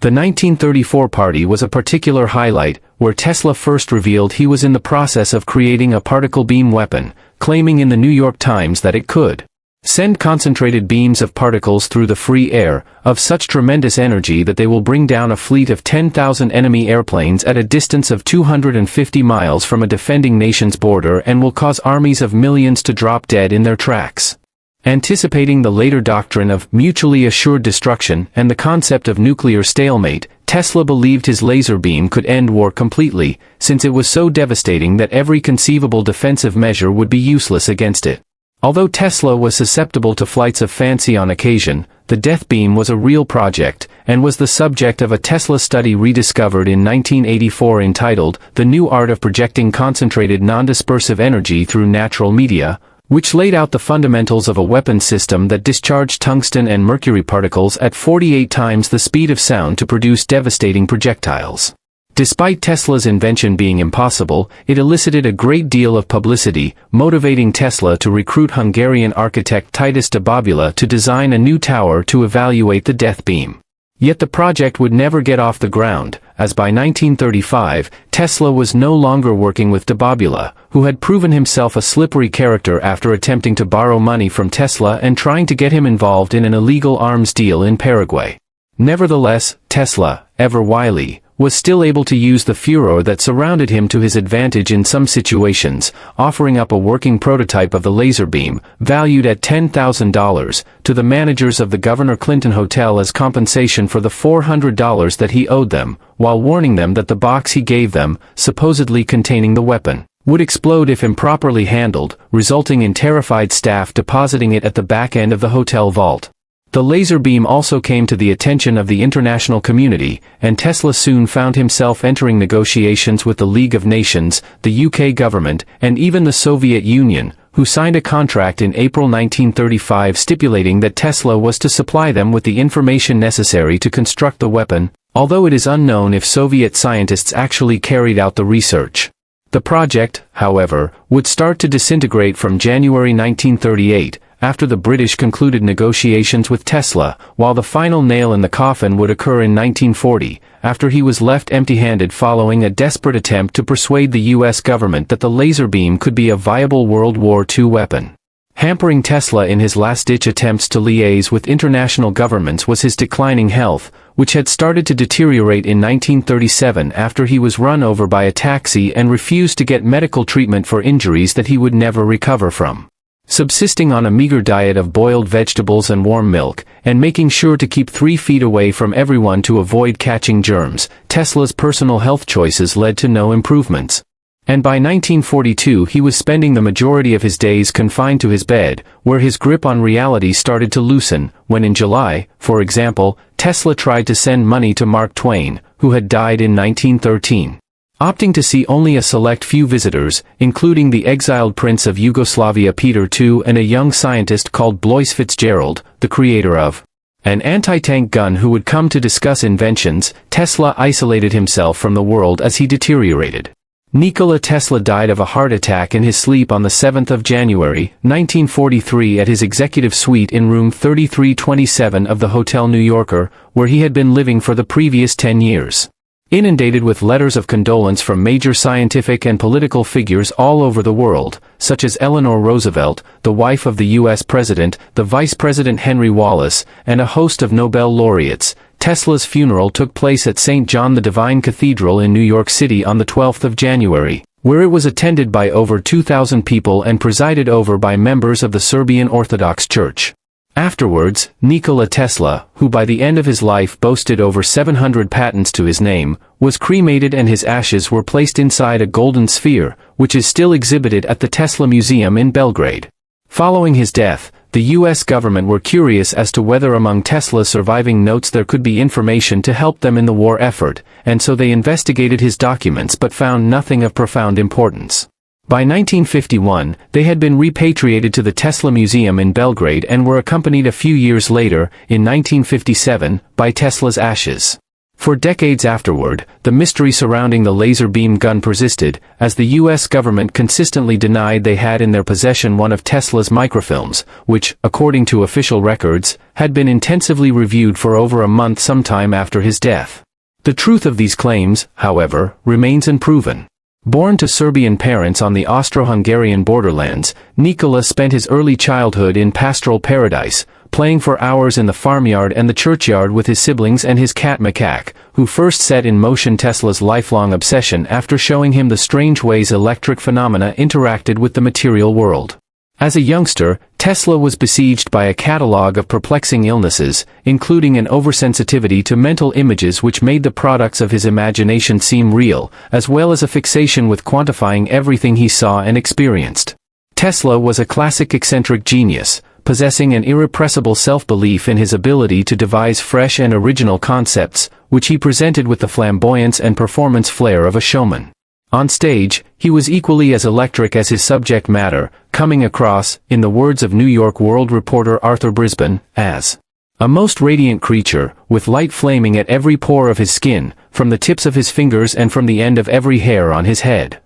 The 1934 party was a particular highlight, where Tesla first revealed he was in the process of creating a particle beam weapon, claiming in the New York Times that it could send concentrated beams of particles through the free air, of such tremendous energy that they will bring down a fleet of 10,000 enemy airplanes at a distance of 250 miles from a defending nation's border and will cause armies of millions to drop dead in their tracks. Anticipating the later doctrine of mutually assured destruction and the concept of nuclear stalemate, Tesla believed his laser beam could end war completely, since it was so devastating that every conceivable defensive measure would be useless against it. Although Tesla was susceptible to flights of fancy on occasion, the death beam was a real project, and was the subject of a Tesla study rediscovered in 1984 entitled The New Art of Projecting Concentrated Non-Dispersive Energy Through Natural Media, which laid out the fundamentals of a weapon system that discharged tungsten and mercury particles at 48 times the speed of sound to produce devastating projectiles. Despite Tesla's invention being impossible, it elicited a great deal of publicity, motivating Tesla to recruit Hungarian architect Titus de Bobula to design a new tower to evaluate the death beam. Yet the project would never get off the ground, as by 1935, Tesla was no longer working with de Bobula, who had proven himself a slippery character after attempting to borrow money from Tesla and trying to get him involved in an illegal arms deal in Paraguay. Nevertheless, Tesla, ever wily, was still able to use the furor that surrounded him to his advantage in some situations, offering up a working prototype of the laser beam, valued at $10,000, to the managers of the Governor Clinton Hotel as compensation for the $400 that he owed them, while warning them that the box he gave them, supposedly containing the weapon, would explode if improperly handled, resulting in terrified staff depositing it at the back end of the hotel vault. The laser beam also came to the attention of the international community, and Tesla soon found himself entering negotiations with the League of Nations, the UK government, and even the Soviet Union, who signed a contract in April 1935 stipulating that Tesla was to supply them with the information necessary to construct the weapon, although it is unknown if Soviet scientists actually carried out the research. The project, however, would start to disintegrate from January 1938, after the British concluded negotiations with Tesla, while the final nail in the coffin would occur in 1940, after he was left empty-handed following a desperate attempt to persuade the US government that the laser beam could be a viable World War II weapon. Hampering Tesla in his last-ditch attempts to liaise with international governments was his declining health, which had started to deteriorate in 1937 after he was run over by a taxi and refused to get medical treatment for injuries that he would never recover from. Subsisting on a meager diet of boiled vegetables and warm milk, and making sure to keep 3 feet away from everyone to avoid catching germs, Tesla's personal health choices led to no improvements. And by 1942 he was spending the majority of his days confined to his bed, where his grip on reality started to loosen, when in July, for example, Tesla tried to send money to Mark Twain, who had died in 1913. Opting to see only a select few visitors, including the exiled prince of Yugoslavia Peter II and a young scientist called Blois Fitzgerald, the creator of an anti-tank gun who would come to discuss inventions, Tesla isolated himself from the world as he deteriorated. Nikola Tesla died of a heart attack in his sleep on the 7th of January, 1943 at his executive suite in room 3327 of the Hotel New Yorker, where he had been living for the previous 10 years. Inundated with letters of condolence from major scientific and political figures all over the world, such as Eleanor Roosevelt, the wife of the U.S. President, the Vice President Henry Wallace, and a host of Nobel laureates, Tesla's funeral took place at St. John the Divine Cathedral in New York City on the 12th of January, where it was attended by over 2,000 people and presided over by members of the Serbian Orthodox Church. Afterwards, Nikola Tesla, who by the end of his life boasted over 700 patents to his name, was cremated and his ashes were placed inside a golden sphere, which is still exhibited at the Tesla Museum in Belgrade. Following his death, the U.S. government were curious as to whether among Tesla's surviving notes there could be information to help them in the war effort, and so they investigated his documents but found nothing of profound importance. By 1951, they had been repatriated to the Tesla Museum in Belgrade and were accompanied a few years later, in 1957, by Tesla's ashes. For decades afterward, the mystery surrounding the laser beam gun persisted, as the U.S. government consistently denied they had in their possession one of Tesla's microfilms, which, according to official records, had been intensively reviewed for over a month sometime after his death. The truth of these claims, however, remains unproven. Born to Serbian parents on the Austro-Hungarian borderlands, Nikola spent his early childhood in pastoral paradise, playing for hours in the farmyard and the churchyard with his siblings and his cat Macaque, who first set in motion Tesla's lifelong obsession after showing him the strange ways electric phenomena interacted with the material world. As a youngster, Tesla was besieged by a catalogue of perplexing illnesses, including an oversensitivity to mental images which made the products of his imagination seem real, as well as a fixation with quantifying everything he saw and experienced. Tesla was a classic eccentric genius, possessing an irrepressible self-belief in his ability to devise fresh and original concepts, which he presented with the flamboyance and performance flair of a showman. On stage, he was equally as electric as his subject matter, coming across, in the words of New York World reporter Arthur Brisbane, as a most radiant creature, with light flaming at every pore of his skin, from the tips of his fingers and from the end of every hair on his head.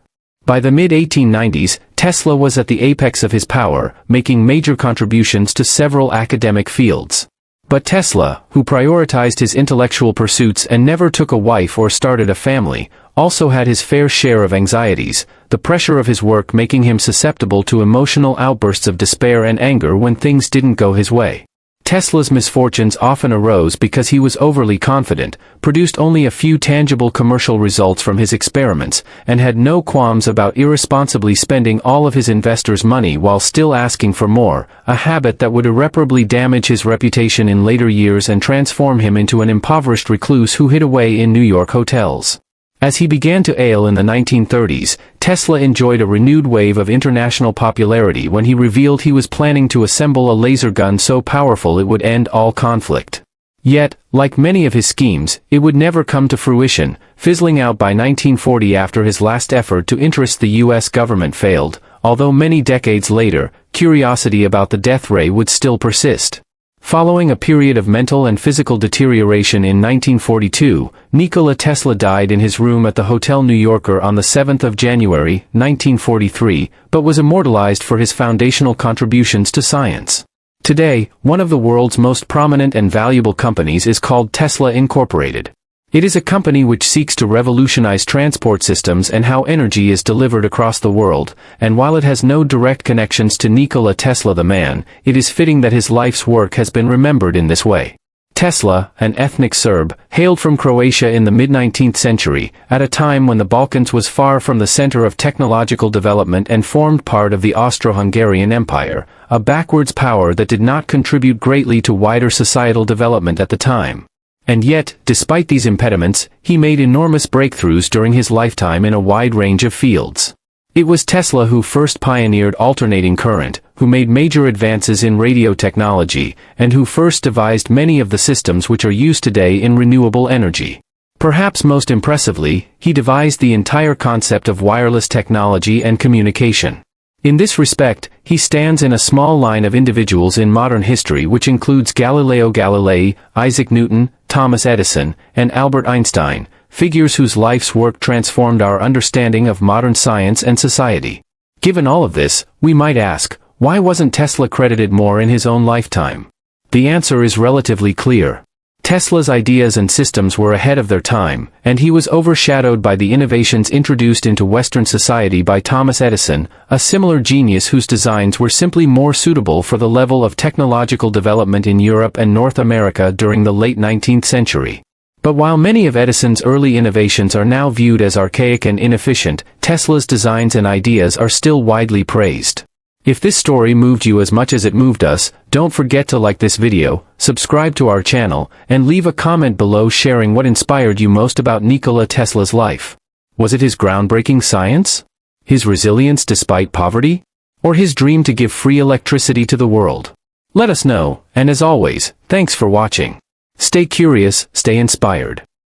By the mid-1890s, Tesla was at the apex of his power, making major contributions to several academic fields. But Tesla, who prioritized his intellectual pursuits and never took a wife or started a family, also had his fair share of anxieties, the pressure of his work making him susceptible to emotional outbursts of despair and anger when things didn't go his way. Tesla's misfortunes often arose because he was overly confident, produced only a few tangible commercial results from his experiments, and had no qualms about irresponsibly spending all of his investors' money while still asking for more, a habit that would irreparably damage his reputation in later years and transform him into an impoverished recluse who hid away in New York hotels. As he began to ail in the 1930s, Tesla enjoyed a renewed wave of international popularity when he revealed he was planning to assemble a laser gun so powerful it would end all conflict. Yet, like many of his schemes, it would never come to fruition, fizzling out by 1940 after his last effort to interest the U.S. government failed, although many decades later, curiosity about the death ray would still persist. Following a period of mental and physical deterioration in 1942, Nikola Tesla died in his room at the Hotel New Yorker on the 7th of January, 1943, but was immortalized for his foundational contributions to science. Today, one of the world's most prominent and valuable companies is called Tesla Incorporated. It is a company which seeks to revolutionize transport systems and how energy is delivered across the world, and while it has no direct connections to Nikola Tesla the man, it is fitting that his life's work has been remembered in this way. Tesla, an ethnic Serb, hailed from Croatia in the mid-19th century, at a time when the Balkans was far from the center of technological development and formed part of the Austro-Hungarian Empire, a backwards power that did not contribute greatly to wider societal development at the time. And yet, despite these impediments, he made enormous breakthroughs during his lifetime in a wide range of fields. It was Tesla who first pioneered alternating current, who made major advances in radio technology, and who first devised many of the systems which are used today in renewable energy. Perhaps most impressively, he devised the entire concept of wireless technology and communication. In this respect, he stands in a small line of individuals in modern history which includes Galileo Galilei, Isaac Newton, Thomas Edison, and Albert Einstein, figures whose life's work transformed our understanding of modern science and society. Given all of this, we might ask, why wasn't Tesla credited more in his own lifetime? The answer is relatively clear. Tesla's ideas and systems were ahead of their time, and he was overshadowed by the innovations introduced into Western society by Thomas Edison, a similar genius whose designs were simply more suitable for the level of technological development in Europe and North America during the late 19th century. But while many of Edison's early innovations are now viewed as archaic and inefficient, Tesla's designs and ideas are still widely praised. If this story moved you as much as it moved us, don't forget to like this video, subscribe to our channel, and leave a comment below sharing what inspired you most about Nikola Tesla's life. Was it his groundbreaking science? His resilience despite poverty? Or his dream to give free electricity to the world? Let us know, and as always, thanks for watching. Stay curious, stay inspired.